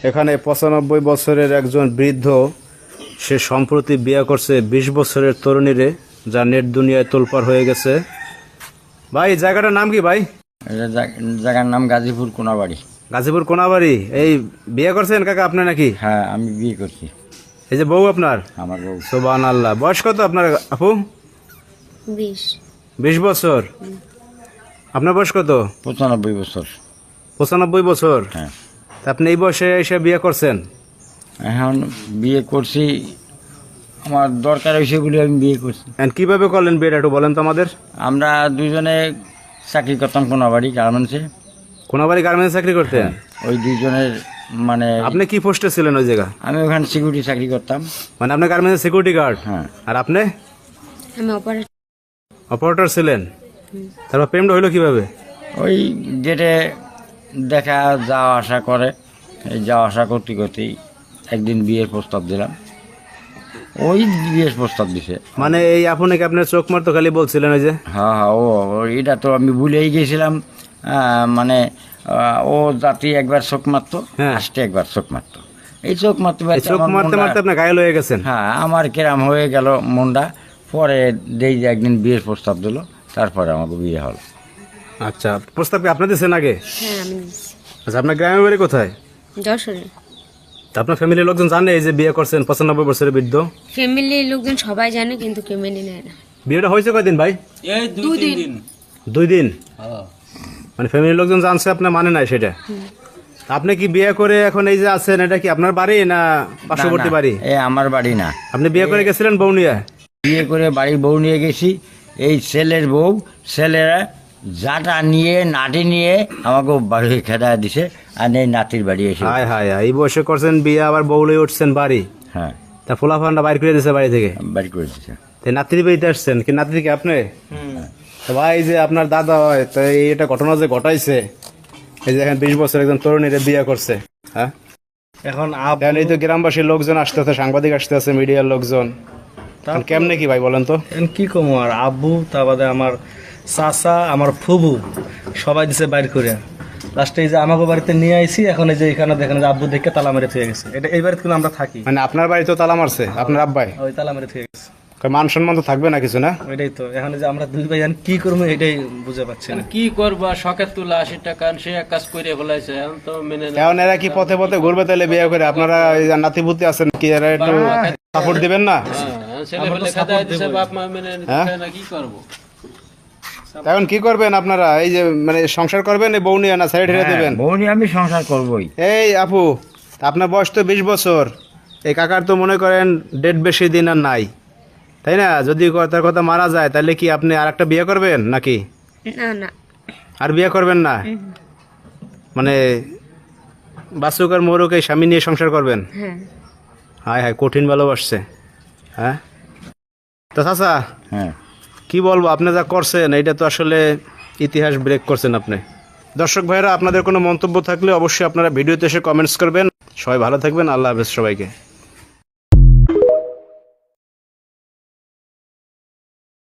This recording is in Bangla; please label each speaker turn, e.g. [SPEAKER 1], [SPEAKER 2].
[SPEAKER 1] এখানে ৯৫ বছরের একজন বৃদ্ধ, সে সম্প্রতি বিয়ে করছে ২০ বছরের তরুণীরে, যা নেট দুনিয়ায় তোলপাড় হয়ে গেছে। ভাই, জায়গাটার নাম কি ভাই?
[SPEAKER 2] জায়গার নাম গাজীপুর কোনাবাড়ি।
[SPEAKER 1] গাজীপুর কোনাবাড়ি। এই বিয়ে করছেন কাকা আপনি নাকি?
[SPEAKER 2] হ্যাঁ, আমি বিয়ে করছি।
[SPEAKER 1] এই যে বউ আপনার?
[SPEAKER 2] আমার বউ।
[SPEAKER 1] সুবহানাল্লাহ। বয়স কত আপনার আপু? ২০ বছর। আপনার বয়স কত?
[SPEAKER 2] ৯৫ বছর।
[SPEAKER 1] ৯৫ বছর?
[SPEAKER 2] হ্যাঁ।
[SPEAKER 1] তা আপনি এই বয়সে এসে বিয়ে করছেন?
[SPEAKER 2] এখন বিয়ে করছি, আমার দরকার হয়েছে বলে আমি বিয়ে করছি।
[SPEAKER 1] কিভাবে করলেন বিয়েটা একটু বলেন তো আমাদের।
[SPEAKER 2] আমরা দুজনে চাকরি করতাম কোনাবাড়ি গার্মেন্টসে।
[SPEAKER 1] কোনাবাড়ি গার্মেন্টস চাকরি করতেন?
[SPEAKER 2] ওই দুজনের মানে
[SPEAKER 1] আপনি কি পোস্টে ছিলেন ওই জায়গা?
[SPEAKER 2] আমি ওখানে সিকিউরিটি চাকরি করতাম।
[SPEAKER 1] মানে আপনি গার্মেন্টস সিকিউরিটি গার্ড?
[SPEAKER 2] হ্যাঁ।
[SPEAKER 1] আর আপনি?
[SPEAKER 3] আমি
[SPEAKER 1] অপারেটর ছিলেন। তারপর প্রেমটা হইলো কিভাবে?
[SPEAKER 2] ওই গেটে দেখা যাওয়া আসা করে, এই যাওয়া আসা করতে করতেই একদিন বিয়ের প্রস্তাব দিলাম। ওই বিয়ের প্রস্তাব দিছে।
[SPEAKER 1] মানে এই আপনাকে আপনার চোখ মারতো খালি বলছিলেন ওই যে?
[SPEAKER 2] হ্যাঁ হ্যাঁ, এটা তো আমি ভুলেই গেছিলাম। মানে ও জাতি একবার চোখ মারতো,
[SPEAKER 1] হ্যাঁ।
[SPEAKER 2] আসতে একবার চোখ মারতো। এই চোখ মারতে
[SPEAKER 1] চোখ মারতে মারতে আপনি ঘায়ল হয়ে গেছেন?
[SPEAKER 2] হ্যাঁ, আমার কেরাম হয়ে গেল মনটা। পরে দেই যে একদিন বিয়ের প্রস্তাব দিল, তারপরে আমাকে বিয়ে হলো।
[SPEAKER 1] আচ্ছা, প্রস্তাব কি আপনি দিয়েছেন আগে?
[SPEAKER 3] হ্যাঁ, আমি দিচ্ছি।
[SPEAKER 1] আচ্ছা, আপনার গ্রামের বাড়ি কোথায়?
[SPEAKER 3] যশোরে।
[SPEAKER 1] তা আপনার ফ্যামিলির লোকজন জানে এই যে বিয়ে করছেন ৯৫ বছরের বৃদ্ধ?
[SPEAKER 3] ফ্যামিলির লোকজন সবাই জানে, কিন্তু কেউ মেনে নেয় না।
[SPEAKER 1] বিয়েটা হয়েছে কয়দিন ভাই?
[SPEAKER 4] এই ২-৩ দিন।
[SPEAKER 1] 2 দিন? মানে ফ্যামিলির লোকজন জানছে, আপনার মানে নাই সেটা? তা আপনি কি বিয়ে করে এখন এই যে আছেন, এটা কি আপনার বাড়ি না পার্শ্ববর্তী বাড়ি?
[SPEAKER 2] এ আমার বাড়ি না।
[SPEAKER 1] আপনি বিয়ে করে গেছিলেন বউ নিয়ে?
[SPEAKER 2] বিয়ে করে বাড়ির বউ নিয়ে গেছি। এই ছেলের বউ, ছেলেরা জাটা নিয়ে নাটি নিয়ে আমাকে বাড়ি খেদা দিছে, আর এই নাতির বাড়ি এসে।
[SPEAKER 1] হায় হায় হায়, এই বয়সে করছেন বিয়ে, আবার বউ লয়ে উঠছেন বাড়ি?
[SPEAKER 2] হ্যাঁ,
[SPEAKER 1] তা ফোলাফানটা বাইর করে দিয়েছে বাড়ি থেকে?
[SPEAKER 2] বাড়ি করে দিছে।
[SPEAKER 1] তাই নাতির বাড়িতে আসছেন কি? নাতি কি আপনি? তো ভাই, যে আপনার দাদা হয়, তো এটা ঘটনা যে ঘটাইছে, এই যে এখন ২০ বছর একজন তরুণীরে বিয়ে করছে, হ্যাঁ?
[SPEAKER 4] এখন
[SPEAKER 1] এই তো গ্রামবাসীর লোকজন আসতেছে, সাংবাদিক আসতেছে, মিডিয়ার লোকজন, কেমনে কি ভাই বলেন তো?
[SPEAKER 4] কি কম, আর আব্বু, তা বাদে আমার চাচা, আমার ফুবু সবাই দিছে বাইর করে। লাস্টে এই যে আমাকে বাড়িতে নিয়ে আইছি। এখন এই যে এখানে দেখেন যে আব্বু দেখে তালা মেরে থুয়ে গেছে। এটা এই বাড়িতে কিন্তু আমরা থাকি।
[SPEAKER 1] মানে আপনার বাড়ি তো তালা মারছে আপনার আব্বাই?
[SPEAKER 4] ওই তালা মেরে থুয়ে গেছে।
[SPEAKER 1] মান সম্মান তো থাকবে না কিছু, না?
[SPEAKER 4] ওইটাই তো, এখন এই যে আমরা দুই ভাই এখন কি করবো এটাই বুঝে পাচ্ছি না।
[SPEAKER 5] কি করবা, শখের তুলা ৮০ টাকা সে এক কাজ করে ফেলাইছে, এখন তো মেনে না।
[SPEAKER 1] এখন এরা কি পথে পথে ঘুরবে তাহলে বিয়ে করে? আপনারা এই যে নাতিপুতি আছেন, কি এরা একটু সাপোর্ট দিবেন না?
[SPEAKER 5] ছেলে ফেলে খেদাই দিছে, বাপ মা মেনে নিচ্ছে না, কি করবো?
[SPEAKER 1] এখন কি করবেন আপনারা? এই যে মানে সংসার করবেন এই বউ নিয়ে, না সাইড হেরে দেবেন?
[SPEAKER 2] বউ নিয়ে আমি সংসার করবোই।
[SPEAKER 1] এই আপু, আপনার বয়স তো ২০ বছর, এই কাকার তো মনে করেন ডেট বেশি দিন আর নাই, তাই না? যদি তার কথা মারা যায়, তাহলে কি আপনি আর একটা বিয়ে করবেন নাকি?
[SPEAKER 3] না না,
[SPEAKER 1] আর বিয়ে করবেন না? মানে বাসুক আর মোরক এই স্বামী নিয়ে সংসার করবেন?
[SPEAKER 3] হ্যাঁ।
[SPEAKER 1] হায় হায়, কঠিন ভালোবাসছে, হ্যাঁ? তো চাচা,
[SPEAKER 2] হ্যাঁ,
[SPEAKER 1] কি বলবো, আপনি যা করছেন এটা তো আসলে ইতিহাস ব্রেক করছেন আপনি। দর্শক ভাইরা, আপনাদের কোনো মন্তব্য থাকলে অবশ্যই আপনারা ভিডিওতে এসে কমেন্টস করবেন। সবাই ভালো থাকবেন। আল্লাহ হাফেজ সবাইকে।